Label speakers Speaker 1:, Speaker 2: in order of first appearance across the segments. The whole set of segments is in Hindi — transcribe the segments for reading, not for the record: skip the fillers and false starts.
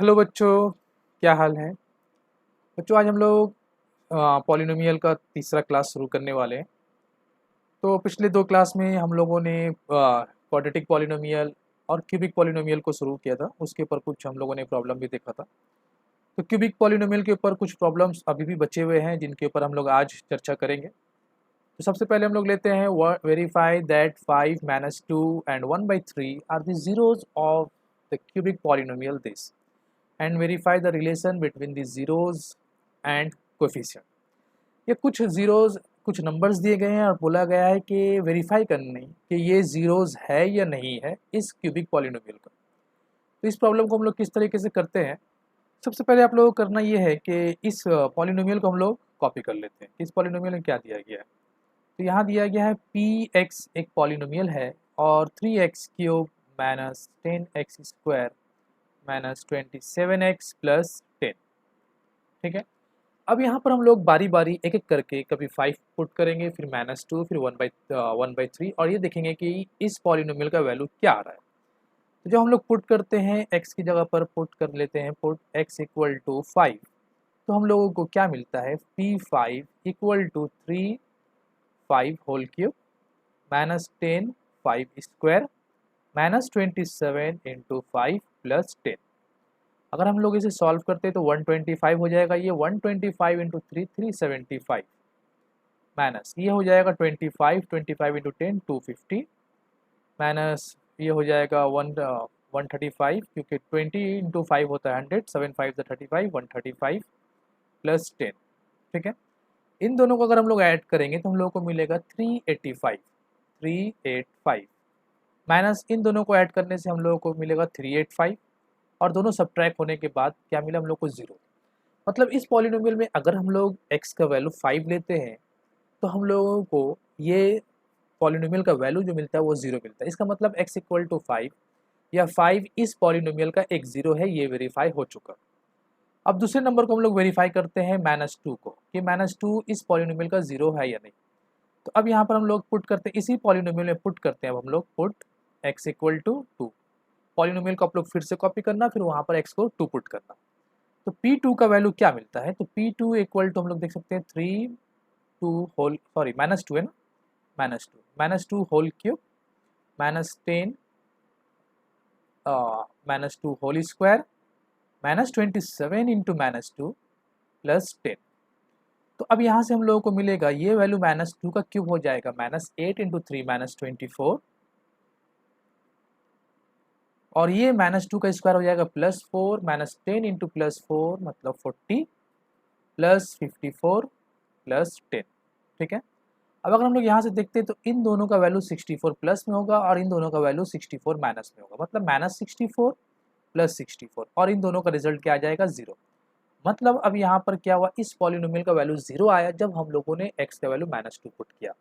Speaker 1: हेलो बच्चों, क्या हाल है। बच्चों आज हम लोग पॉलिनोमियल का तीसरा क्लास शुरू करने वाले हैं। तो पिछले दो क्लास में हम लोगों ने क्वाड्रेटिक पॉलिनोमियल और क्यूबिक पॉलिनोमियल को शुरू किया था। उसके ऊपर कुछ हम लोगों ने प्रॉब्लम भी देखा था। तो क्यूबिक पॉलिनोमियल के ऊपर कुछ प्रॉब्लम्स अभी भी बचे हुए हैं जिनके ऊपर हम लोग आज चर्चा करेंगे। तो सबसे पहले हम लोग लेते हैं verify that 5 minus 2 and 1/3 are the zeros of the cubic polynomial this and verify the relation between the zeros and coefficient. ये कुछ जीरोज कुछ नंबर्स दिए गए हैं और बोला गया है कि वेरीफाई करने कि ये जीरोज है या नहीं है इस क्यूबिक पॉलिनोमियल का। तो इस प्रॉब्लम को हम लोग किस तरीके से करते हैं। सबसे पहले आप लोगों को करना ये है कि इस पॉलिनोमियल को हम लोग कॉपी कर लेते हैं। इस पॉलिनोमियल में क्या दिया गया है, तो यहाँ दिया गया है पी एक्स एक पॉलिनोमियल है और 3x³ minus 10x² minus 27x plus 10। ठीक है, अब यहाँ पर हम लोग बारी बारी एक एक करके कभी 5 पुट करेंगे, फिर -2, फिर 1/3 और ये देखेंगे कि इस पॉलिनोमियल का वैल्यू क्या आ रहा है। तो जब हम लोग पुट करते हैं x की जगह पर पुट कर लेते हैं पुट x इक्वल टू 5, तो हम लोगों को क्या मिलता है P5 equal to 3 5 whole cube minus 10 5 square minus 27 into 5 plus 10। अगर हम लोग इसे सॉल्व करते हैं तो 125 हो जाएगा। ये 125 इंटू 3 375 माइनस ये हो जाएगा 25 25 इंटू 10 250 माइनस ये हो जाएगा 135 क्योंकि 20 इंटू 5 होता है 100 7 5 35 135 प्लस 10। ठीक है, इन दोनों को अगर हम लोग ऐड करेंगे तो हम लोगों को मिलेगा 385 माइनस इन दोनों को ऐड करने से हम लोगों को मिलेगा 385 और दोनों सब्ट्रैक्ट होने के बाद क्या मिला हम लोग को 0। मतलब इस पॉलिनोमियल में अगर हम लोग x का वैल्यू 5 लेते हैं तो हम लोगों को ये पॉलिनोमियल का वैल्यू जो मिलता है वो 0 मिलता है। इसका मतलब x इक्वल टू 5 या 5 इस पॉलिनोमियल का एक 0 है, ये वेरीफाई हो चुका। अब दूसरे नंबर को हम लोग वेरीफाई करते हैं -2 को कि -2 इस पॉलिनोमियल का 0 है या नहीं। तो अब यहाँ पर हम लोग पुट करते हैं, इसी पॉलिनोमियल में पुट करते हैं। अब हम लोग put x equal to 2, polynomial को आप लोग फिर से कॉपी करना, फिर वहाँ पर x को 2 पुट करना। तो P2 का वैल्यू क्या मिलता है, तो P2 इक्वल टू हम लोग देख सकते हैं 3 2 होल सॉरी -2 है ना, -2 whole cube minus 10 -2 whole square -27 into -2 plus 10। तो अब यहाँ से हम लोगों को मिलेगा ये वैल्यू -2 का क्यूब हो जाएगा -8 इंटू 3 -24 और ये -2 का स्क्वायर हो जाएगा +4 -10 इंटू +4 मतलब 40 प्लस 54 प्लस 10। ठीक है, अब अगर हम लोग यहाँ से देखते हैं तो इन दोनों का वैल्यू 64 प्लस में होगा और इन दोनों का वैल्यू 64 माइनस में होगा, मतलब -64 प्लस 64 और इन दोनों का रिजल्ट क्या आ जाएगा 0। मतलब अब यहाँ पर क्या हुआ, इस पॉलिनोमियल का वैल्यू 0 आया जब हम लोगों ने x का वैल्यू -2 पुट किया।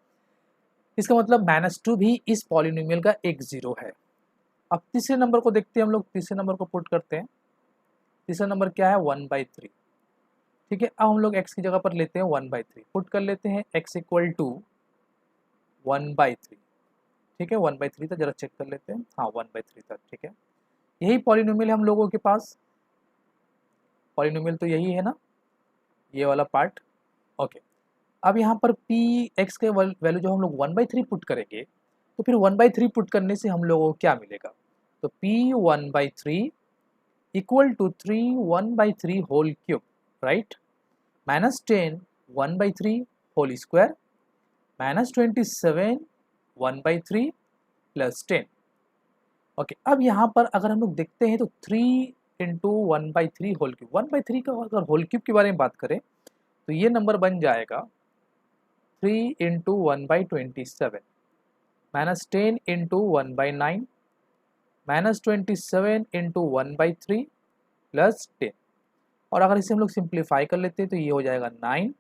Speaker 1: इसका मतलब -2 भी इस पॉलिनोमियल का एक 0 है। अब तीसरे नंबर को देखते हैं, हम लोग तीसरे नंबर को पुट करते हैं। तीसरा नंबर क्या है 1/3। ठीक है, अब हम लोग x की जगह पर लेते हैं 1/3 पुट कर लेते हैं x इक्वल टू 1/3। ठीक है, 1/3 था, जरा चेक कर लेते हैं, हाँ 1/3 था। ठीक है, यही पॉलिनोमियल है हम लोगों के पास, पॉलिनोमियल तो यही है ना, ये वाला पार्ट। ओके, अब यहाँ पर पी एक्स के वैल्यू जो हम लोग 1/3 पुट करेंगे तो फिर 1/3 पुट करने से हम लोगों को क्या मिलेगा, तो P 1/3 equal to 3 1/3 whole cube right -10 1/3 whole square -27 1/3 plus 10। Okay, अब यहाँ पर अगर हम लोग देखते हैं तो 3 इंटू 1/3 होल क्यूब, 1/3 का अगर होल क्यूब के बारे में बात करें तो ये नंबर बन जाएगा 3 into 1/27 minus 10 into 1/9 minus 27 into 1/3 plus 10। और अगर इसे हम लोग सिंप्लीफाई कर लेते हैं तो ये हो जाएगा 9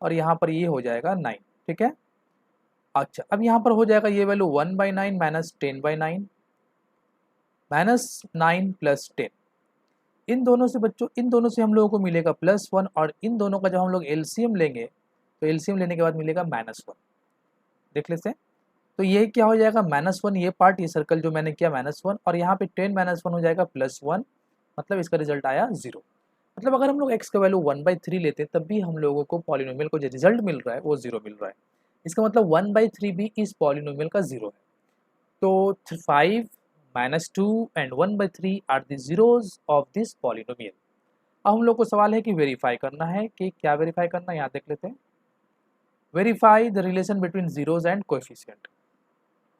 Speaker 1: और यहाँ पर ये हो जाएगा 9। ठीक है, अच्छा अब यहाँ पर हो जाएगा ये वैल्यू 1/9 माइनस 10/9 माइनस 9 प्लस 10। इन दोनों से बच्चों, इन दोनों से हम लोगों को मिलेगा +1 और इन दोनों का जब हम लोग एलसीएम लेंगे तो एलसीएम लेने के बाद मिलेगा -1। देख लेते हैं, तो ये क्या हो जाएगा -1, ये पार्ट, ये सर्कल जो मैंने किया -1 और यहाँ पे 10 -1 हो जाएगा +1 मतलब इसका रिजल्ट आया 0। मतलब अगर हम लोग x का वैल्यू 1/3 लेते हैं तब भी हम लोगों को पॉलिनोमियल को जो रिजल्ट मिल रहा है वो 0 मिल रहा है। इसका मतलब 1/3 भी इस पॉलिनोमियल का 0 है। तो 5 -2 and 1/3 are the zeros of this polynomial. अब हम लोग को सवाल है कि वेरीफाई करना है, कि क्या वेरीफाई करना है, यहाँ देख लेते हैं। Verify the relation between zeros and coefficient.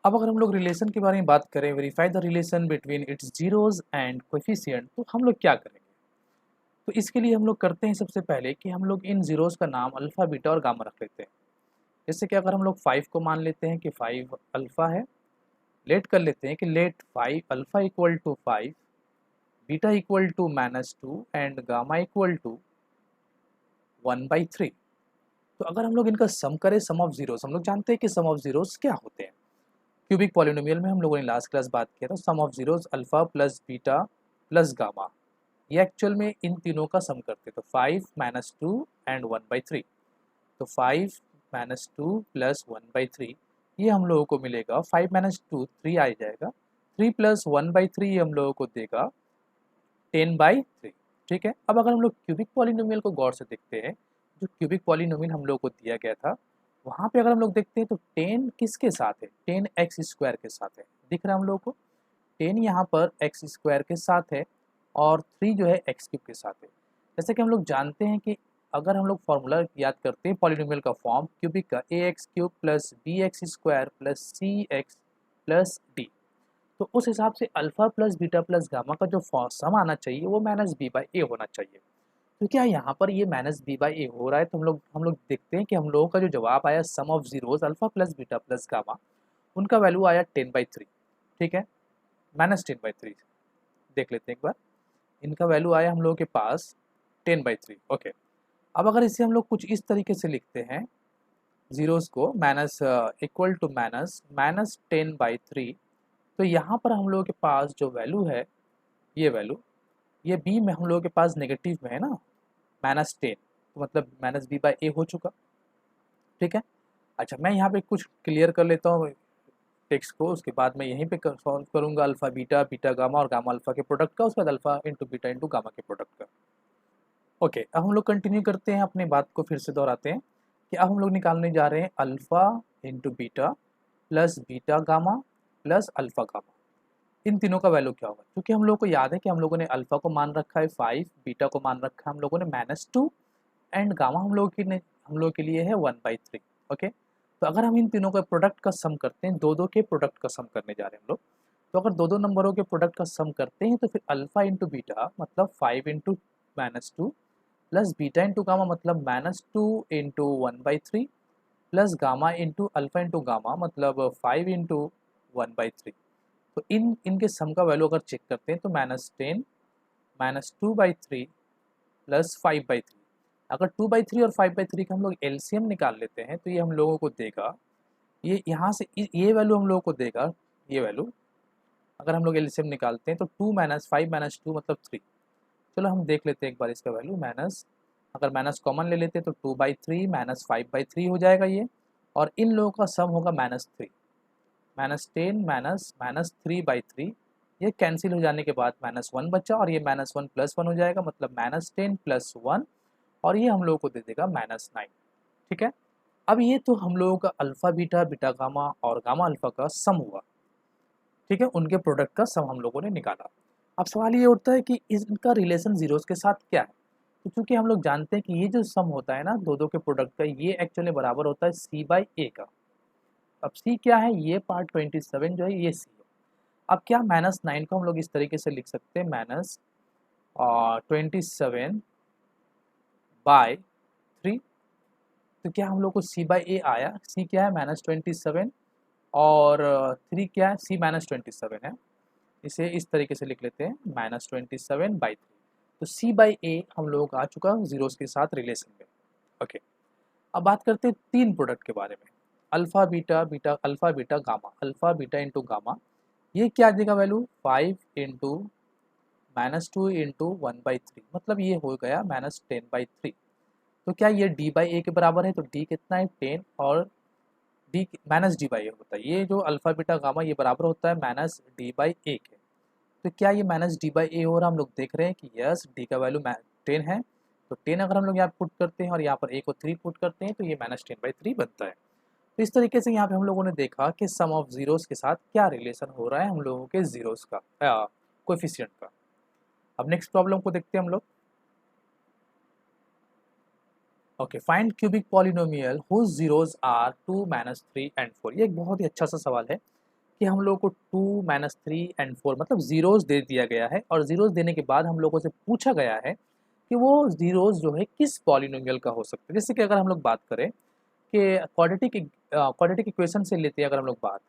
Speaker 1: अब अगर हम लोग रिलेशन के बारे में बात करें, verify the relation between its zeros and coefficient, तो हम लोग क्या करेंगे? तो इसके लिए हम लोग करते हैं सबसे पहले कि हम लोग इन जीरोज का नाम अल्फा, बीटा और गामा रख लेते हैं। जैसे कि अगर हम लोग 5 को मान लेते हैं कि 5 अल्फा है, लेट कर लेते हैं कि let 5 alpha equal to 5, beta equal to -2 and gamma equal to 1/3। तो अगर हम लोग इनका सम करें, सम ऑफ जीरोस, हम लोग जानते हैं कि सम ऑफ जीरोस क्या होते हैं। क्यूबिक पॉलिनोमियल में हम लोगों ने लास्ट क्लास बात किया था, sum of zeros alpha plus beta plus gamma, ये एक्चुअल में इन तीनों का सम करते हैं। तो 5 -2 एंड 1/3, तो 5 -2 प्लस 1/3, ये हम लोगों को मिलेगा 5 -2 3 आ जाएगा, 3 प्लस 1/3 ये हम लोगों को देगा 10/3। ठीक है। अब अगर हम लोग क्यूबिक पॉलिनोमियल को गौर से देखते हैं, जो क्यूबिक पॉलिनोमियल हम लोग को दिया गया था वहाँ पे अगर हम लोग देखते हैं तो 10 किसके साथ है, 10x² के साथ है। दिख रहा है हम लोग को 10 यहाँ पर x² के साथ है और 3 जो है x³ के साथ है। जैसे कि हम लोग जानते हैं कि अगर हम लोग फॉर्मूला याद करते हैं पॉलिनोमियल का फॉर्म क्यूबिक का, ax³ plus bx² plus cx plus d, तो उस हिसाब से alpha plus beta plus gamma का जो सम आना चाहिए वो -b/a होना चाहिए। तो क्या यहाँ पर ये -b/a हो रहा है? तो हम लोग देखते हैं कि हम लोगों का जो जवाब आया sum of zeros alpha plus beta plus gamma, उनका वैल्यू आया 10/3। ठीक है, -10/3 देख लेते हैं एक बार। इनका वैल्यू आया हम लोगों के पास 10/3। ओके, अब अगर इसे हम लोग कुछ इस तरीके से लिखते हैं, जीरोस को माइनस इक्वल टू -10/3, तो यहाँ पर हम लोगों के पास जो वैल्यू है, ये वैल्यू, ये b में हम लोगों के पास नेगेटिव में है ना, -10, तो मतलब -b/a हो चुका। ठीक है। अच्छा, मैं यहाँ पे कुछ क्लियर कर लेता हूँ टेक्स्ट को, उसके बाद मैं यहीं पे सॉल्व करूँगा अल्फ़ा बीटा, बीटा गामा और गामा अल्फ़ा के प्रोडक्ट का, उसके बाद alpha into beta into gamma के प्रोडक्ट का। ओके, अब हम लोग कंटिन्यू करते हैं, अपनी बात को फिर से दोहराते हैं कि अब हम लोग निकालने जा रहे हैं alpha into beta plus beta gamma plus alpha gamma, इन तीनों का वैल्यू क्या होगा। क्योंकि हम लोग को याद है कि हम लोगों ने अल्फ़ा को मान रखा है 5, बीटा को मान रखा है हम लोगों ने -2 एंड गामा हम लोग के लिए है 1/3। ओके, तो अगर हम इन तीनों का प्रोडक्ट का सम करते हैं, दो के प्रोडक्ट का सम करने जा रहे हैं हम लोग, तो अगर दो नंबरों के प्रोडक्ट का सम करते हैं तो फिर अल्फ़ा इंटू बीटा मतलब 5 into -2 plus beta into gamma मतलब -2 into 1/3 plus gamma into alpha into gamma मतलब 5 इंटू 1/3। तो इनके सम का वैल्यू अगर चेक करते हैं तो -10 -2/3 प्लस 5/3। अगर 2/3 और 5/3 का हम लोग एलसीएम निकाल लेते हैं तो ये हम लोगों को देगा, ये यहाँ से ये वैल्यू हम लोगों को देगा, ये वैल्यू अगर हम लोग एलसीएम निकालते हैं तो 2 - 5 - 2 मतलब 3। चलो हम देख लेते हैं एक बार इसका वैल्यू, अगर माइनस कॉमन ले लेते हैं तो 2/3 -5/3 हो जाएगा ये, और इन लोगों का सम होगा -3, -10 -3/3, ये कैंसिल हो जाने के बाद -1 बचा और ये -1 + 1 हो जाएगा मतलब -10 + 1, और ये हम लोगों को दे देगा -9। ठीक है। अब ये तो हम लोगों का अल्फ़ा बीटा, बीटा गामा और गामा अल्फ़ा का सम हुआ। ठीक है, उनके प्रोडक्ट का सम हम लोगों ने निकाला। अब सवाल ये उठता है कि इनका रिलेशन जीरोस के साथ क्या है। तो चूँकि हम लोग जानते हैं कि ये जो सम होता है ना दो के प्रोडक्ट का, ये एक्चुअली बराबर होता है c/a का। अब c क्या है, ये पार्ट 27 जो है ये c है। अब क्या -9 को हम लोग इस तरीके से लिख सकते हैं, -27/3। तो क्या हम लोग को c/a आया, c क्या है -27 और 3 क्या है, c -27 है। इसे इस तरीके से लिख लेते हैं -27/3। तो c/a हम लोगों का आ चुका जीरोस के साथ रिलेशन में। ओके, अब बात करते हैं तीन प्रोडक्ट के बारे में, alpha beta, alpha beta gamma, alpha beta into gamma. ये क्या देगा वैल्यू, 5 इंटू -2 इंटू 1/3 मतलब ये हो गया -10/3। तो क्या ये d/a के बराबर है, तो d कितना है 10 और d -d/a होता है। ये जो अल्फ़ा बीटा गामा ये बराबर होता है -d/a के। तो क्या ये माइनस डी बाई ए हो रहा है? हम लोग देख रहे हैं कि यस डी का वैल्यू 10 है, तो 10 अगर हम लोग यहाँ पुट करते हैं और यहाँ पर ए को 3 पुट करते हैं तो ये माइनस 10/3 बनता है। तो इस तरीके से यहाँ पे हम लोगों ने देखा कि सम ऑफ जीरोस के साथ क्या रिलेशन हो रहा है हम लोगों के जीरोस का कोएफिशिएंट का। अब नेक्स्ट प्रॉब्लम को देखते हैं हम लोग। Okay, find cubic polynomial whose zeros are 2 -3 and 4। ये एक बहुत ही अच्छा सा सवाल है कि हम लोग को 2 -3 एंड 4 मतलब जीरोस दे दिया गया है और जीरोस देने के बाद हम लोगों से पूछा गया है कि वो जीरोस जो है किस पॉलिनोमियल का हो सकता है। जैसे कि अगर हम लोग बात करें कि क्वाड्रेटिक इक्वेशन से लेते हैं, अगर हम लोग बात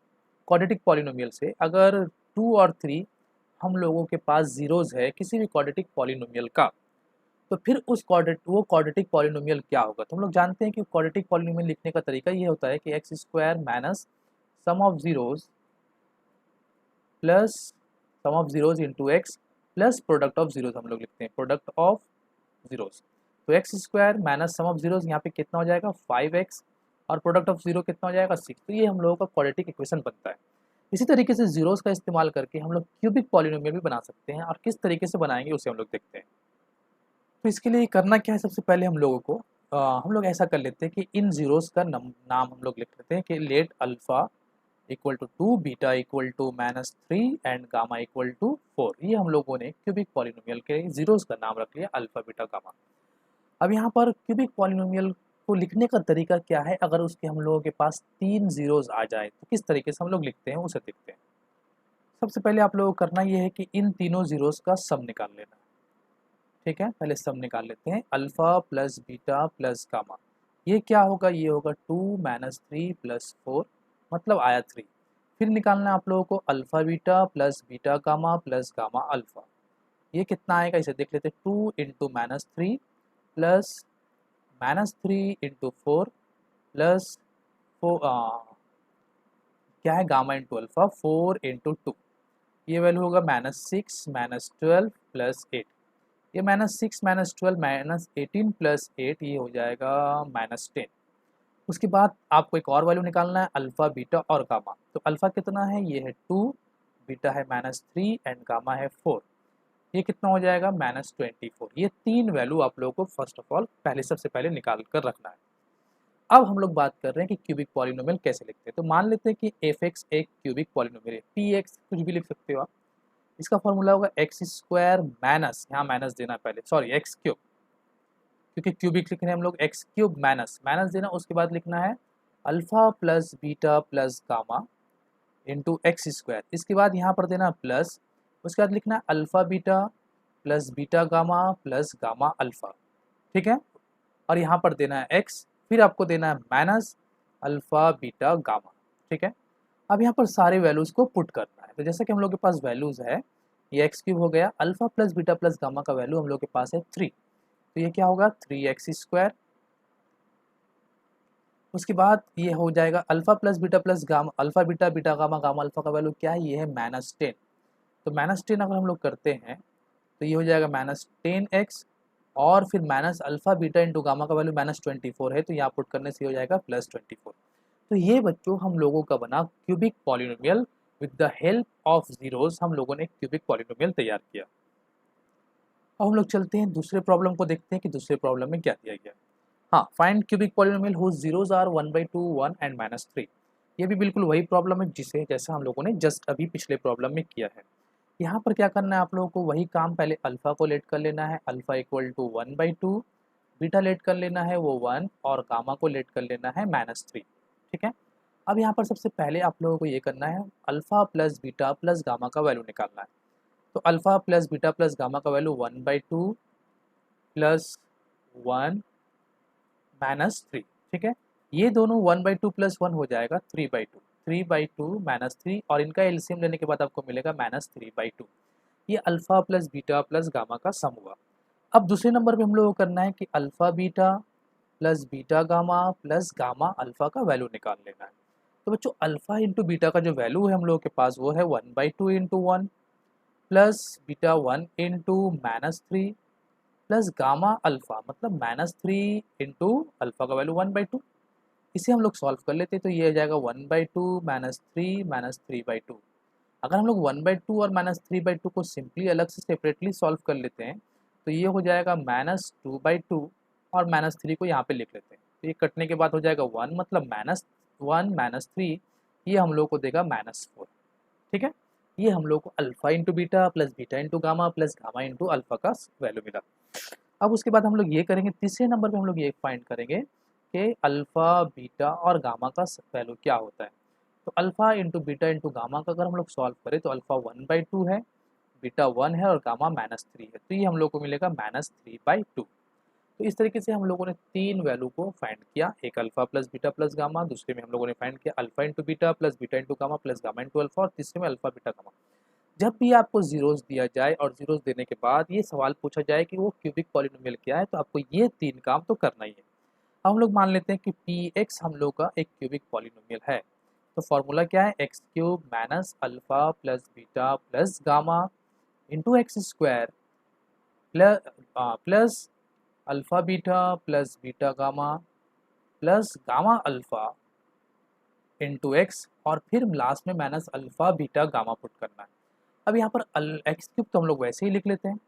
Speaker 1: क्वाड्रेटिक पॉलिनोमियल से, अगर 2 और 3 हम लोगों के पास जीरोस है किसी भी क्वाड्रेटिक पॉलिनोमियल का, तो फिर वो क्वाड्रेटिक पॉलिनोमियल क्या होगा। तो हम लोग जानते हैं कि क्वाड्रेटिक पॉलिनोमियल लिखने का तरीका ये होता है कि x square minus sum of zeros plus sum of zeros into x plus product of zeros हम लोग लिखते हैं, प्रोडक्ट ऑफ जीरोस। तो x square minus sum of zeros यहाँ पे कितना हो जाएगा 5x और प्रोडक्ट ऑफ जीरो कितना हो जाएगा 6। तो ये हम लोगों का क्वाड्रेटिक इक्वेशन बनता है। इसी तरीके से जीरोस का इस्तेमाल करके हम लोग क्यूबिक पॉलिनोमियल भी बना सकते हैं, और किस तरीके से बनाएंगे उसे हम लोग देखते हैं। तो इसके लिए करना क्या है, सबसे पहले हम लोगों को हम लोग ऐसा कर लेते हैं कि इन जीरोस का नाम हम लोग लिख लेते हैं कि let alpha equal to 2, beta equal to -3 and gamma equal to 4। ये हम लोगों ने क्यूबिक पॉलिनोमियल के जीरोस का नाम रख लिया अल्फा बीटा गामा। अब यहाँ पर क्यूबिक पॉलिनोमियल को लिखने का तरीका क्या है, अगर उसके हम लोगों के पास 3 जीरोस आ जाए तो किस तरीके से हम लोग लिखते हैं उसे देखते हैं। सबसे पहले आप लोगों को करना ये है कि इन तीनों जीरोस का सम निकाल लेना है। ठीक है, पहले सम निकाल लेते हैं। Alpha plus beta plus gamma, ये क्या होगा, ये होगा 2 -3 प्लस 4 मतलब आया 3। फिर निकालना है आप लोगों को alpha beta plus beta gamma plus gamma alpha, ये कितना आएगा इसे देख लेते हैं। 2 इंटू -3 प्लस -3 इंटू 4 प्लस 4 क्या है गामा इंटू अल्फा 4 इंटू 2, ये वैल्यू होगा -6 -12 प्लस 8। ये -6 -12 -18 प्लस 8 ये हो जाएगा -10। उसके बाद आपको एक और वैल्यू निकालना है अल्फ़ा बीटा और गामा। तो अल्फ़ा कितना है, ये है 2, बीटा है -3 एंड गामा है 4। ये कितना हो जाएगा -24। ये तीन वैल्यू आप लोगों को फर्स्ट ऑफ ऑल सबसे पहले निकाल कर रखना है। अब हम लोग बात कर रहे हैं कि क्यूबिक पॉलिनोमियल कैसे लिखते हैं। तो मान लेते हैं कि f(x) एक क्यूबिक पॉलिनोमियल है, px कुछ भी लिख सकते हो आप। इसका फॉर्मूला होगा एक्स स्क्वायर माइनस, यहाँ माइनस देना पहले, सॉरी एक्स क्यूब, क्योंकि क्यूबिक लिख रहे हैं हम लोग, एक्स क्यूब माइनस माइनस देना, उसके बाद लिखना है alpha plus beta plus gamma into x square. इसके बाद यहाँ पर देना प्लस, उसके बाद लिखना है alpha beta plus beta gamma plus gamma alpha. ठीक है, और यहाँ पर देना है एक्स, फिर आपको देना है माइनस अल्फा बीटा गामा। ठीक है, अब यहाँ पर सारे वैल्यूज़ को पुट करना है। तो जैसे कि हम लोग के पास वैल्यूज़ है, ये एक्स क्यूब हो गया, alpha plus beta plus gamma का वैल्यू हम लोग के पास है 3, तो ये क्या होगा 3x स्क्वायर। उसके बाद ये हो जाएगा alpha plus beta plus gamma, alpha beta beta gamma gamma alpha का वैल्यू क्या है, ये है -10। तो -10 अगर हम लोग करते हैं तो ये हो जाएगा -10x, और फिर minus alpha beta into gamma का वैल्यू -24 है, तो यहाँ पुट करने से हो जाएगा +24। तो ये बच्चों हम लोगों का बना cubic polynomial. With the help of zeros हम लोगों ने क्यूबिक पॉलिनोमियल तैयार किया। अब हम लोग चलते हैं दूसरे प्रॉब्लम को देखते हैं कि दूसरे प्रॉब्लम में क्या दिया गया। हाँ, find cubic polynomial whose zeros are 1/2 1 and -3। ये भी बिल्कुल वही प्रॉब्लम है जिसे जैसा हम लोगों ने जस्ट अभी पिछले प्रॉब्लम में किया है। यहाँ पर क्या करना है आप लोगों को, वही काम, पहले अल्फा को लेट कर लेना है, alpha equal to 1/2, beta let कर लेना है वो 1, और गामा को लेट कर लेना है -3। ठीक है, अब यहाँ पर सबसे पहले आप लोगों को ये करना है alpha plus beta plus gamma का वैल्यू निकालना है। तो alpha plus beta plus gamma का वैल्यू 1/2 प्लस 1 -3। ठीक है, ये दोनों 1/2 प्लस 1 हो जाएगा 3/2, 3/2 -3, और इनका एलसीएम लेने के बाद आपको मिलेगा -3/2। ये alpha plus beta plus gamma का सम हुआ। अब दूसरे नंबर पे हम लोगों को करना है कि alpha beta plus beta gamma plus gamma alpha का वैल्यू निकाल लेना है। तो बच्चों अल्फा इंटू बीटा का जो वैल्यू है हम लोगों के पास वो है 1/2 into 1 plus beta 1 into -3 plus gamma alpha मतलब -3 इंटू अल्फा का वैल्यू 1/2। इसे हम लोग सॉल्व कर लेते हैं तो ये आ जाएगा 1/2 -3 -3/2। अगर हम लोग 1/2 और -3/2 को सिंपली अलग से सेपरेटली सॉल्व कर लेते हैं तो ये हो जाएगा -2/2 और -3 को यहाँ पे लिख लेते हैं। तो ये कटने के बाद हो जाएगा 1, मतलब -1 -3, ये हम लोग को देगा -4। ठीक है, ये हम लोग को alpha into beta plus beta into gamma plus gamma into alpha का वैल्यू मिला। अब उसके बाद हम लोग ये करेंगे, तीसरे नंबर पे हम लोग ये फाइंड करेंगे कि अल्फा बीटा और गामा का वैल्यू क्या होता है। तो alpha into beta into gamma का अगर हम लोग सॉल्व करें तो अल्फा 1/2 है, बीटा 1 है और गामा -3 है, तो ये हम लोग को मिलेगा -3/2। तो इस तरीके से हम लोगों ने तीन वैल्यू को फाइंड किया, एक alpha plus beta plus gamma, दूसरे में हम लोगों ने फाइंड किया alpha into beta plus beta into gamma plus gamma into alpha, और तीसरे में अल्फा बीटा गामा। जब भी आपको जीरोस दिया जाए और जीरोस देने के बाद ये सवाल पूछा जाए कि वो क्यूबिक पॉलिनोमियल क्या है, तो आपको ये तीन काम तो करना ही है। अब हम लोग मान लेते हैं कि पी एक्स हम लोग का एक क्यूबिक पॉलिनोमियल है, तो फॉर्मूला क्या है, x cube minus alpha plus beta plus gamma into x square plus alpha beta plus beta gamma plus gamma alpha into x, और फिर लास्ट में minus alpha beta gamma put करना है। अब यहाँ पर एक्स क्यूब तो हम लोग वैसे ही लिख लेते हैं,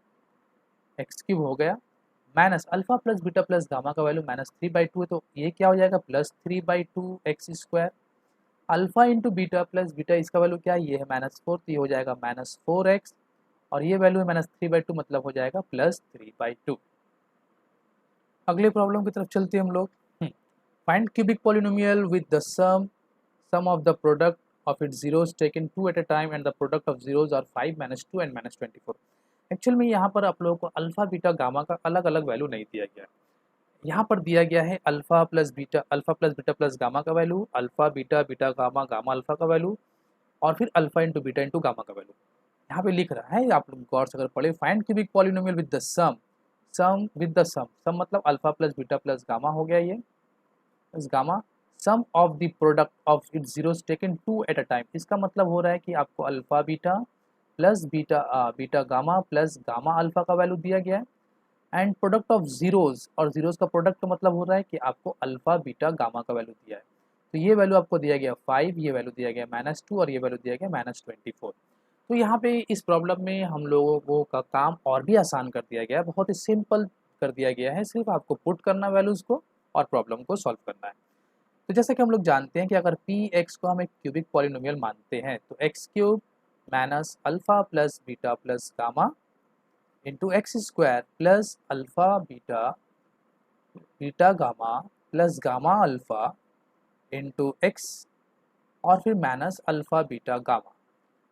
Speaker 1: एक्स क्यूब हो गया minus alpha plus beta plus gamma का वैल्यू -3/2 है, तो ये क्या हो जाएगा +3/2 x square, alpha into beta plus beta इसका वैल्यू क्या है, ये है -4, तो ये हो जाएगा -4x, और ये वैल्यू है -3/2, मतलब हो जाएगा +3/2। अगले प्रॉब्लम की तरफ चलते हैं हम लोग। Find cubic polynomial with the sum of the product of its zeros taken 2 at a time and the product of zeros are 5 -2 and -24। Actual में यहाँ पर आप लोगों को अल्फा बीटा गामा का अलग अलग वैल्यू नहीं दिया गया है। यहाँ पर दिया गया है alpha plus beta plus gamma का value, alpha beta beta gamma gamma alpha का वैल्यू, और फिर alpha into beta into gamma का वैल्यू। यहाँ पे लिख रहा है, आप लोग गौर से अगर पढ़े, find cubic polynomial with the sum with the sum मतलब alpha plus beta plus gamma हो गया, ये plus gamma sum of the product of its zeros taken 2 at a time. इसका मतलब हो रहा है कि आपको alpha beta plus beta gamma plus gamma alpha का वैल्यू दिया गया है, एंड प्रोडक्ट ऑफ जीरोस, और जीरोस का प्रोडक्ट का मतलब हो रहा है कि आपको अल्फा बीटा गामा का वैल्यू दिया है। तो ये वैल्यू आपको दिया गया 5, ये वैल्यू दिया गया -2, और ये वैल्यू दिया गया -24। तो यहाँ पे इस प्रॉब्लम में हम लोगों को का काम और भी आसान कर दिया गया है, बहुत ही सिंपल कर दिया गया है, सिर्फ आपको पुट करना वैल्यूज़ को और प्रॉब्लम को सॉल्व करना है। तो जैसे कि हम लोग जानते हैं कि अगर पी एक्स को हम एक क्यूबिक पॉलिनोमियल मानते हैं, तो x cube minus alpha plus beta plus gamma into x square plus alpha beta beta gamma plus gamma alpha into x, और फिर माइनस अल्फा बीटा गामा।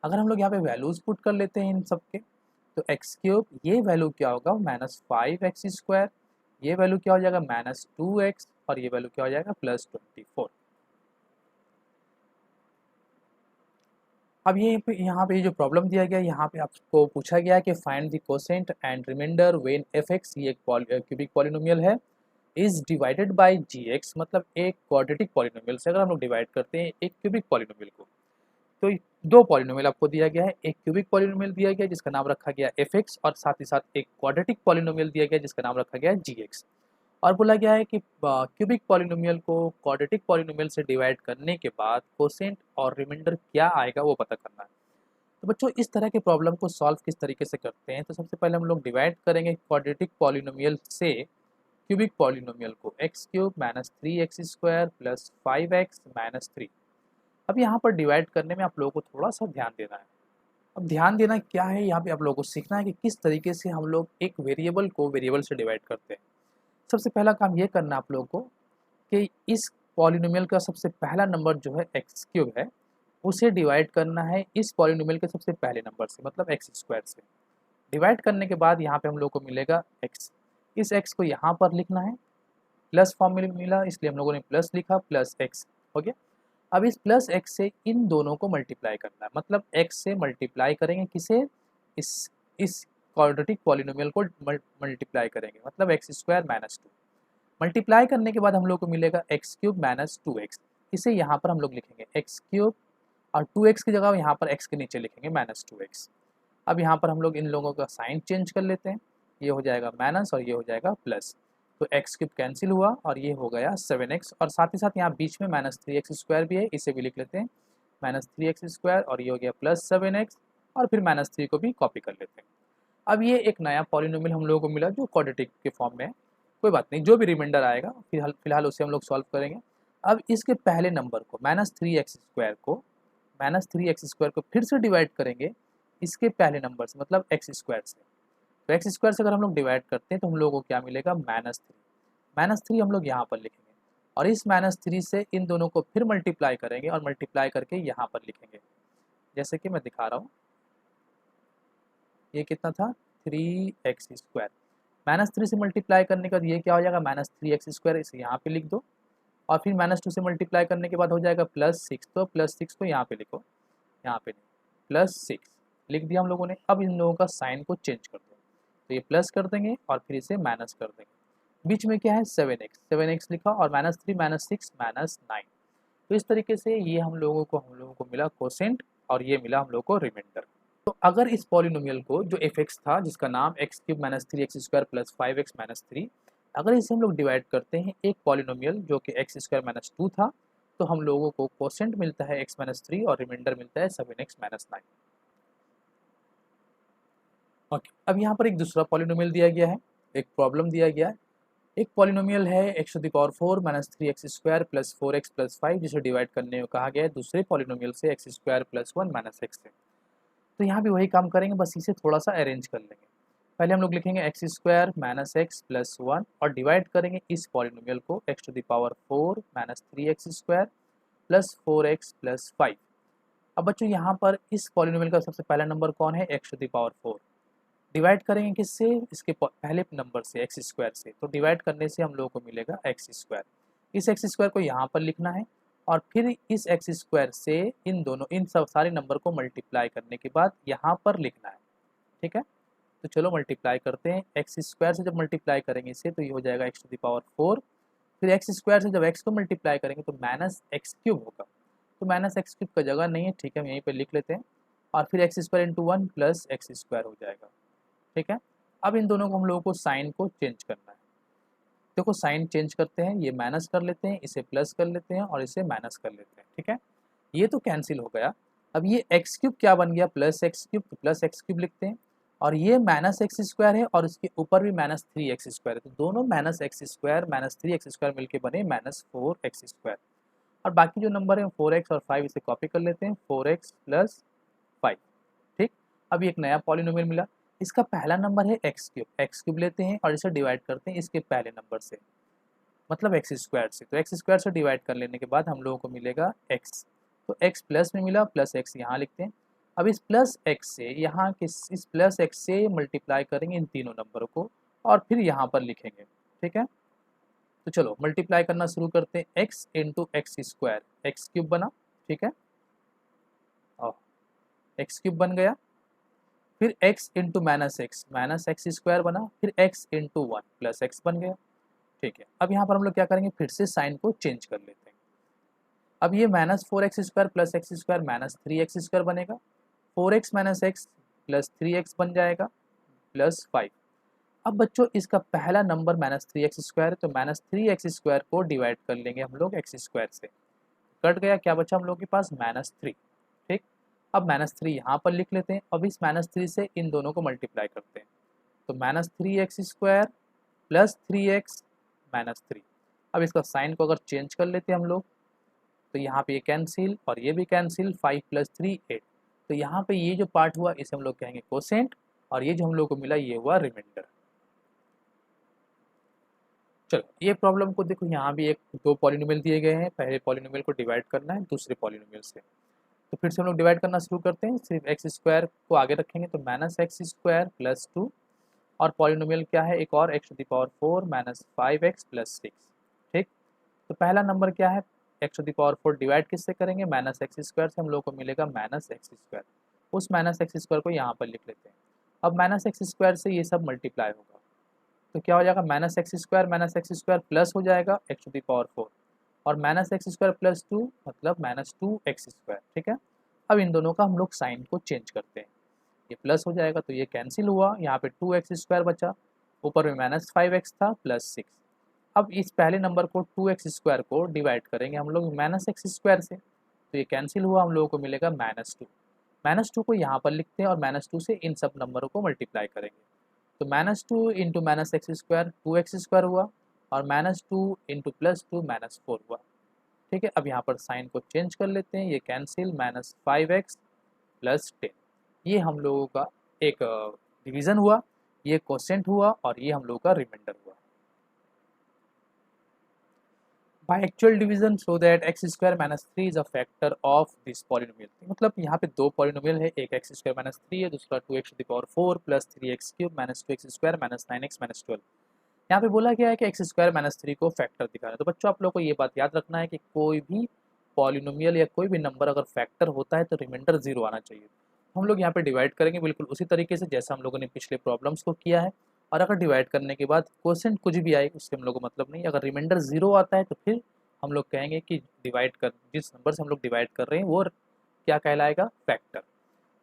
Speaker 1: अगर हम लोग यहाँ पे वैल्यूज पुट कर लेते हैं इन सब के, तो एक्स क्यूब ये वैल्यू क्या होगा -5x², ये वैल्यू क्या हो जाएगा -2x, और ये वैल्यू क्या हो जाएगा +24। अब ये यहाँ पे जो प्रॉब्लम दिया गया है, यहाँ पे आपको पूछा गया है कि find the quotient and remainder when fx, ये एक क्यूबिक पॉलिनोमियल है, इज डिवाइडेड बाय gx, मतलब एक क्वाड्रेटिक पॉलिनोमियल से अगर हम लोग डिवाइड करते हैं एक क्यूबिक पॉलिनोमियल को, तो दो पॉलिनोमियल आपको दिया गया है, एक क्यूबिक पॉलिनोमियल दिया गया जिसका नाम रखा गया fx, और साथ ही साथ एक क्वाड्रेटिक पॉलिनोमियल दिया गया जिसका नाम रखा गया है gx, और बोला गया है कि क्यूबिक पॉलिनोमियल को क्वाड्रेटिक पॉलिनोमियल से डिवाइड करने के बाद कोसेंट और रिमाइंडर क्या आएगा वो पता करना है। तो बच्चों इस तरह के प्रॉब्लम को सॉल्व किस तरीके से करते हैं, तो सबसे पहले हम लोग डिवाइड करेंगे क्वाड्रेटिक पॉलिनोमियल से क्यूबिक पॉलिनोमियल को, x cube -3x² plus 5x -3। अब यहाँ पर डिवाइड करने में आप लोगों को थोड़ा सा ध्यान देना है। अब ध्यान देना क्या है, यहाँ पे आप लोगों को सीखना है कि किस तरीके से हम लोग एक वेरिएबल को वेरिएबल से डिवाइड करते हैं। सबसे पहला काम ये करना है आप लोगों को कि इस पॉलिनोमियल का सबसे पहला नंबर जो है एक्स क्यूब है, उसे डिवाइड करना है इस पॉलिनोमियल के सबसे पहले नंबर से, मतलब x² से। डिवाइड करने के बाद यहाँ पे हम लोग को मिलेगा x, इस x को यहाँ पर लिखना है, प्लस फॉर्म में मिला इसलिए हम लोगों ने प्लस लिखा, प्लस x हो गया। अब इस प्लस x से इन दोनों को मल्टीप्लाई करना है, मतलब x से मल्टीप्लाई करेंगे किसे, इस क्वाड्रेटिक पॉलिनोमियल को मल्टीप्लाई करेंगे, मतलब x² -2। मल्टीप्लाई करने के बाद हम लोग को मिलेगा एक्स क्यूब -2x, इसे यहाँ पर हम लोग लिखेंगे एक्स क्यूब, और 2x की जगह यहाँ पर x के नीचे लिखेंगे -2x। अब यहाँ पर हम लोग इन लोगों का साइन चेंज कर लेते हैं, ये हो जाएगा माइनस और ये हो जाएगा प्लस, तो एक्स क्यूब कैंसिल हुआ और ये हो गया 7x, और साथ ही साथ यहाँ बीच में -3x² भी है, इसे भी लिख लेते हैं, -3x² और ये हो गया +7x और फिर -3 को भी कॉपी कर लेते हैं। अब ये एक नया पॉलिनोमियल हम लोगों को मिला जो क्वाड्रेटिक के फॉर्म में है। कोई बात नहीं, जो भी रिमाइंडर आएगा फिलहाल उसे हम लोग सॉल्व करेंगे। अब इसके पहले नंबर को -3x² को फिर से डिवाइड करेंगे इसके पहले नंबर से, मतलब x² से। तो x² से अगर हम लोग डिवाइड करते हैं तो हम लोगों को क्या मिलेगा, -3। -3 हम लोग यहाँ पर लिखेंगे और इस -3 से इन दोनों को फिर मल्टीप्लाई करेंगे और मल्टीप्लाई करके यहाँ पर लिखेंगे, जैसे कि मैं दिखा रहा हूँ। ये कितना था, 3x²। -3 से मल्टीप्लाई करने के बाद ये क्या हो जाएगा, -3x², इसे यहाँ पे लिख दो और फिर -2 से मल्टीप्लाई करने के बाद हो जाएगा +6। तो +6 को यहाँ पे लिखो, यहाँ पे नहीं, +6 लिख दिया हम लोगों ने। अब इन लोगों का साइन को चेंज कर दो, तो ये प्लस कर देंगे और फिर इसे माइनस कर देंगे। बीच में क्या है, 7x लिखा और -3 -6 -9। तो इस तरीके से ये हम लोगों को मिला कोसेंट और ये मिला हम लोगों को रिमाइंडर। तो अगर इस पॉलिनोमियल को जो f(x) था, जिसका नाम x³ - 3x² + 5x - 3, अगर इसे हम लोग डिवाइड करते हैं एक पॉलिनोमियल जो कि x² - 2 था, तो हम लोगों को कोसेंट मिलता है x - 3 और रिमाइंडर मिलता है 7x - 9। ओके, अब यहाँ पर एक दूसरा पॉलिनोमियल दिया गया है, एक प्रॉब्लम दिया गया है। एक पॉलिनोमियल है x⁴ - 3x² + 4x + 5, जिसे डिवाइड करने को कहा गया है दूसरे पॉलिनोमियल से x² + 1 - x से। तो यहाँ भी वही काम करेंगे, बस इसे थोड़ा सा अरेंज कर लेंगे। पहले हम लोग लिखेंगे x² - x + 1 और डिवाइड करेंगे इस पॉलिनोमियल को x⁴ - 3x² + 4x + 5। अब बच्चों यहाँ पर इस पॉलिनोमियल का सबसे पहला नंबर कौन है, x⁴। डिवाइड करेंगे किससे, इसके पहले नंबर से x² से। तो डिवाइड करने से हम लोगों को मिलेगा x²। इस x² को यहाँ पर लिखना है और फिर इस x² से इन सब सारे नंबर को मल्टीप्लाई करने के बाद यहाँ पर लिखना है। ठीक है, तो चलो मल्टीप्लाई करते हैं। x² से जब मल्टीप्लाई करेंगे इसे तो ये हो जाएगा x⁴। फिर x² से जब x को मल्टीप्लाई करेंगे तो -x³ होगा। तो -x³ का जगह नहीं है, ठीक है, हम यहीं पर लिख लेते हैं। और फिर x² × 1 + x² हो जाएगा। ठीक है, अब इन दोनों को हम लोगों को साइन को चेंज करना है। देखो साइन चेंज करते हैं, ये माइनस कर लेते हैं, इसे प्लस कर लेते हैं और इसे माइनस कर लेते हैं। ठीक है, ये तो कैंसिल हो गया। अब ये x³ क्या बन गया, +x³, तो +x³ लिखते हैं और ये -x² है और इसके ऊपर भी -3x² है, तो दोनों -x² - 3x² मिलके बने -4x²। और बाकी जो नंबर है 4x और 5 इसे कॉपी कर लेते हैं, 4x + 5। ठीक, अब एक नया पॉलिनोमियल मिला, इसका पहला नंबर है x³ लेते हैं और इसे डिवाइड करते हैं इसके पहले नंबर से, मतलब x² से। तो x² से डिवाइड कर लेने के बाद हम लोगों को मिलेगा x। तो x प्लस में मिला, +x यहाँ लिखते हैं। अब इस +x से यहाँ के इस +x से मल्टीप्लाई करेंगे इन तीनों नंबरों को और फिर यहाँ पर लिखेंगे। ठीक है, तो चलो मल्टीप्लाई करना शुरू करते हैं। x × x², x³ बना। ठीक है, और x³ बन गया। फिर x × -x, -x² बना। फिर x × 1 + x बन गया। ठीक है, अब यहाँ पर हम लोग क्या करेंगे, फिर से साइन को चेंज कर लेते हैं। अब ये -4x² + x² - 3x² बनेगा। 4x - x + 3x बन जाएगा +5। अब बच्चों इसका पहला नंबर -3x² है, तो -3x² को डिवाइड कर लेंगे हम लोग x² से। कट गया, क्या बचा हम लोग के पास, -3। ठीक, अब -3 यहाँ पर लिख लेते हैं। अब इस -3 से इन दोनों को मल्टीप्लाई करते हैं, तो -3x² + 3x - 3। अब इसका साइन को अगर चेंज कर लेते हैं हम लोग, तो यहाँ पे ये कैंसिल और ये भी कैंसिल, 5 + 3 8। तो यहाँ पे ये जो पार्ट हुआ इसे हम लोग कहेंगे कोसेंट और ये जो हम लोग को मिला ये हुआ रिमाइंडर। चलो ये प्रॉब्लम को देखो, यहाँ भी दो पॉलिनोमियल दिए गए हैं, पहले पॉलिनोमियल को डिवाइड करना है दूसरे पॉलिनोमियल से। तो फिर से हम लोग डिवाइड करना शुरू करते हैं, सिर्फ x² को आगे रखेंगे तो -x² + 2 और पॉलिनोमियल क्या है, एक और x⁴ - 5x + 6। ठीक, तो पहला नंबर क्या है, x⁴ डिवाइड किससे करेंगे, -x² से। हम लोग को मिलेगा -x²। उस -x² को यहाँ पर लिख लेते हैं। अब -x² से ये सब मल्टीप्लाई होगा, तो क्या हो जाएगा, -x² प्लस हो जाएगा x⁴ और -x² + 2 मतलब -2x²। ठीक है, अब इन दोनों का हम लोग साइन को चेंज करते हैं। ये प्लस हो जाएगा तो ये कैंसिल हुआ, यहाँ पे 2x² बचा, ऊपर में -5x था +6। अब इस पहले नंबर को 2x² को डिवाइड करेंगे हम लोग -x² से। तो ये कैंसिल हुआ, हम लोगों को मिलेगा -2। -2 को यहाँ पर लिखते हैं और -2 से इन सब नंबरों को मल्टीप्लाई करेंगे। तो -2 इंटू -x² 2x² हुआ और -2 इंटू +2 -4 हुआ। ठीक है, अब यहाँ पर साइन को चेंज कर लेते हैं, ये कैंसिल -5x + 10। ये हम लोगों का एक डिवीज़न हुआ, ये क्वोशिएंट हुआ और ये हम लोगों का रिमाइंडर हुआ। By actual division show that x² - 3 is a factor of this polynomial। मतलब यहाँ पे दो पॉलिनोमियल है, एक x² - 3 है, दूसरा 2x⁴ + 3x³ - 2x² - 9x - 12। यहाँ पे बोला गया है कि x² - 3 को फैक्टर दिखाना है। तो बच्चों आप लोग को ये बात याद रखना है कि कोई भी पॉलिनोमियल या कोई भी नंबर अगर फैक्टर होता है तो रिमाइंडर 0 आना चाहिए। हम लोग यहाँ पे डिवाइड करेंगे बिल्कुल उसी तरीके से जैसा हम लोगों ने पिछले प्रॉब्लम्स को किया है। और अगर डिवाइड करने के बाद क्वोशिएंट कुछ भी आए उससे हम लोग को मतलब नहीं, अगर रिमाइंडर 0 आता है तो फिर हम लोग कहेंगे कि डिवाइड कर जिस नंबर से हम लोग डिवाइड कर रहे हैं वो क्या कहलाएगा, फैक्टर।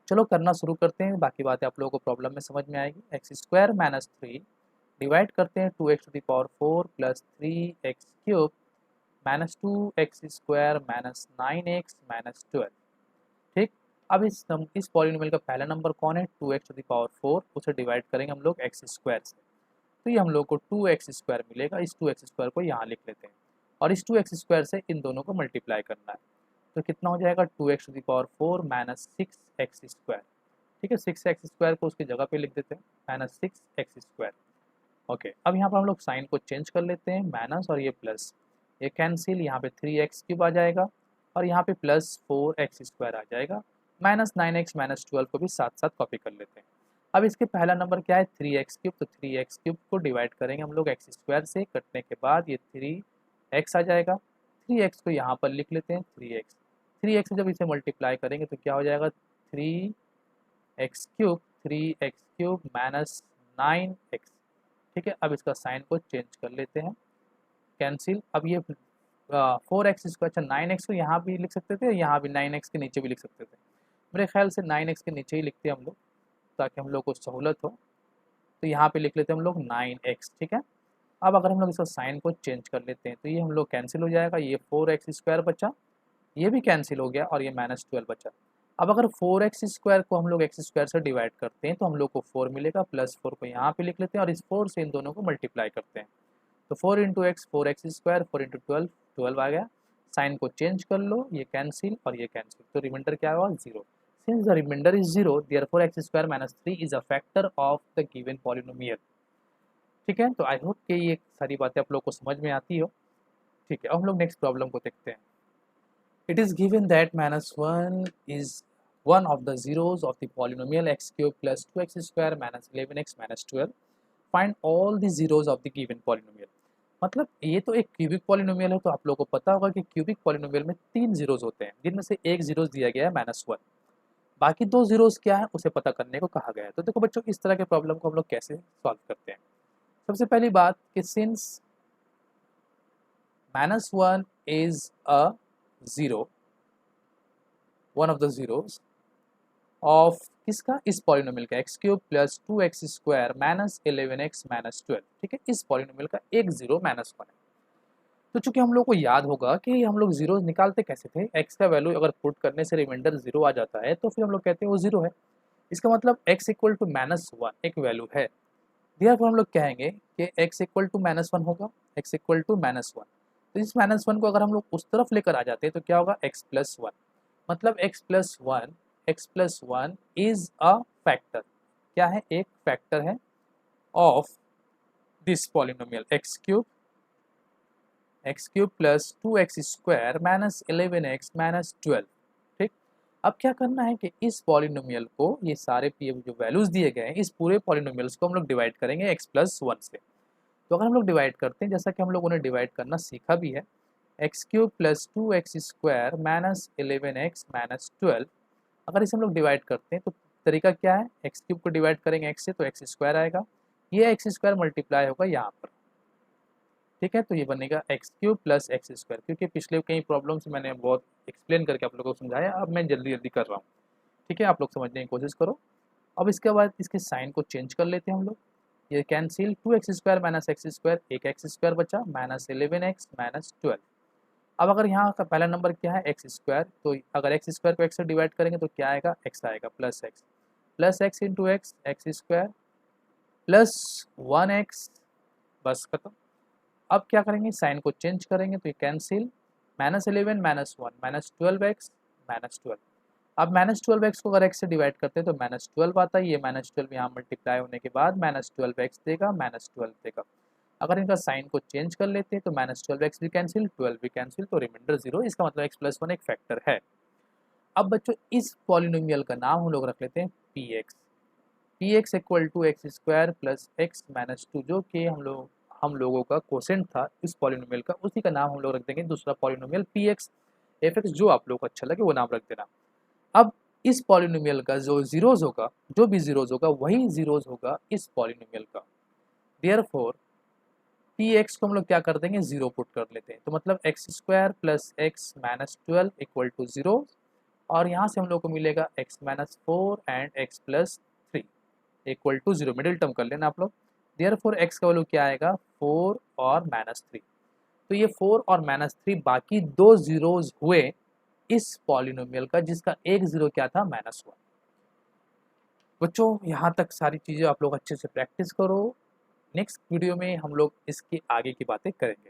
Speaker 1: चलो करना शुरू करते हैं, बाकी बातें आप लोगों को प्रॉब्लम में समझ में आएगी। x² - 3 डिवाइड करते हैं 2x⁴ + 3x³ -2x² - 9x - 12। ठीक, अब इस पॉलिनोमियल का पहला नंबर कौन है, 2x⁴, उसे डिवाइड करेंगे हम लोग x² से, तो ये हम लोग को 2x² मिलेगा। इस 2x² को यहाँ लिख लेते हैं और इस 2x² से इन दोनों को मल्टीप्लाई करना है, तो कितना हो जाएगा 2x⁴ - 6x²। ठीक है, 6x² को उसकी जगह पे लिख देते हैं -6x²। ओके, अब यहाँ पर हम लोग साइन को चेंज कर लेते हैं, माइनस और ये प्लस, ये कैंसिल, यहाँ पे 3x³ आ जाएगा और यहाँ पे +4x² आ जाएगा। -9x - 12 को भी साथ साथ कॉपी कर लेते हैं। अब इसके पहला नंबर क्या है, 3x³, तो 3x³ को डिवाइड करेंगे हम लोग x² से, कटने के बाद ये 3x आ जाएगा। 3x को यहाँ पर लिख लेते हैं 3x। 3x से जब इसे मल्टीप्लाई करेंगे तो क्या हो जाएगा, 3x³ 3x³ -9x। ठीक है, अब इसका साइन को चेंज कर लेते हैं, कैंसिल। अब ये 4x², अच्छा 9x को यहाँ भी लिख सकते थे, यहाँ भी 9x के नीचे भी लिख सकते थे। मेरे ख्याल से 9x के नीचे ही लिखते हैं हम लोग ताकि हम लोग को सहूलत हो, तो यहाँ पे लिख लेते हैं हम लोग 9x। ठीक है, अब अगर हम लोग इसका साइन को चेंज कर लेते हैं तो ये हम लोग कैंसिल हो जाएगा, ये 4x² बचा, ये भी कैंसिल हो गया और ये -12 बचा। अब अगर 4x² को हम लोग x² से डिवाइड करते हैं तो हम लोग को 4 मिलेगा, +4 को यहाँ पे लिख लेते हैं और इस 4 से इन दोनों को मल्टीप्लाई करते हैं, तो 4 × x 4x², 4 × 12 12 आ गया। साइन को चेंज कर लो, ये कैंसिल और ये कैंसिल, तो रिमाइंडर क्या हुआ, 0। Since the remainder is 0 therefore x² - 3 is a factor of the given polynomial. ठीक है, तो आई होप कि ये सारी बातें आप लोग को समझ में आती हो। ठीक है, अब हम लोग नेक्स्ट प्रॉब्लम को देखते हैं। It is given that -1 is one of the zeros of the polynomial x³ + 2x² - 11x - 12। Find all the zeros of the given polynomial। मतलब ये तो एक क्यूबिक पॉलिनोमियल है, तो आप लोगों को पता होगा कि क्यूबिक पॉलिनोमियल में 3 जीरोज होते हैं, जिनमें से एक जीरोज दिया गया है -1। बाकी 2 जीरोज क्या है उसे पता करने को कहा गया है। तो देखो बच्चों, इस तरह के प्रॉब्लम को हम लोग कैसे सॉल्व करते हैं। सबसे पहली बात कि since -1 is a zero, one of the zeros of किसका, इस पॉलिनोमियल का x³ + 2x² - 11x - 12। ठीक है, इस पॉलिनोमियल का एक जीरो -1 है। तो चूंकि हम लोग को याद होगा कि हम लोग जीरो निकालते कैसे थे, x का वैल्यू अगर पुट करने से रिमाइंडर 0 आ जाता है तो फिर हम लोग कहते हैं वो 0 है। इसका मतलब x = -1 एक वैल्यू है, देयरफॉर हम लोग कहेंगे कि x = -1 होगा, x = -1। तो इस -1 को अगर हम लोग उस तरफ लेकर आ जाते हैं तो क्या होगा, x + 1। मतलब x + 1 इज अ फैक्टर, क्या है, एक फैक्टर है of this polynomial x³ + 2x² - 11x - 12। ठीक, अब क्या करना है कि इस पॉलिनोमियल को, ये सारे जो वैल्यूज दिए गए हैं, इस पूरे पॉलिनोमियल्स को हम लोग डिवाइड करेंगे x + 1 से। तो अगर हम लोग डिवाइड करते हैं, जैसा कि हम लोगों ने डिवाइड करना सीखा भी है, x³ + 2x² - 11x - 12। अगर इसे हम लोग डिवाइड करते हैं तो तरीका क्या है, x³ को डिवाइड करेंगे x से तो x² आएगा, ये x² मल्टीप्लाई होगा यहाँ पर। ठीक है, तो ये बनेगा x³ + x², क्योंकि पिछले कई प्रॉब्लम्स मैंने बहुत एक्सप्लेन करके आप लोगों को समझाया, अब मैं जल्दी जल्दी कर रहा हूँ। ठीक है, आप लोग समझने की कोशिश करो। अब इसके बाद इसके साइन को चेंज कर लेते हैं हम लोग, ये कैंसिल, 2x² - x², एक x² बचा, -11x - 12। अब अगर यहाँ का पहला नंबर क्या है एक्स स्क्वायर, तो अगर एक्स स्क्वायर को एक्स से डिवाइड करेंगे तो क्या आएगा, एक्स आएगा, plus x into x, x square plus 1x, बस खत्म। अब क्या करेंगे, साइन को चेंज करेंगे तो ये कैंसिल, -11 -1 -12x -12। अब -12x को अगर x से डिवाइड करते हैं तो -12 आता है, ये -12 यहाँ मल्टीप्लाई होने के बाद -12x देगा, -12 देगा। अगर इनका साइन को चेंज कर लेते हैं तो -12x भी कैंसिल, 12 भी कैंसिल, तो रिमाइंडर 0, इसका मतलब x+1 एक फैक्टर है। अब बच्चों इस पॉलिनोमियल का नाम हम लोग रख लेते हैं px equal to x square plus x minus 2, जो कि हम लोगों का कोसेंट था इस पॉलिनोमियल का, उसी का नाम हम लोग रख देंगे दूसरा पॉलिनोमियल px fx, जो आप लोगों को अच्छा लगे वो नाम रख देना। अब इस पॉलिनोमियल का जो जीरोज होगा, जो भी जीरोज होगा वही जीरोज होगा इस पॉलिनोमियल का। देयरफॉर px को हम लोग क्या कर देंगे, जीरो पुट कर लेते हैं, तो मतलब x square plus x minus 12 equal to zero, और यहाँ से हम लोग को मिलेगा x minus 4 and x plus 3 equal to zero, middle term कर लेना आप लोग। देयरफॉर x का वैल्यू क्या आएगा, 4 और -3। तो ये 4 और -3 बाकी दो जीरोज हुए इस पॉलिनोमियल का, जिसका एक जीरो क्या था, -1। बच्चों यहाँ तक सारी चीज़ें आप लोग अच्छे से प्रैक्टिस करो, नेक्स्ट वीडियो में हम लोग इसकी आगे की बातें करेंगे।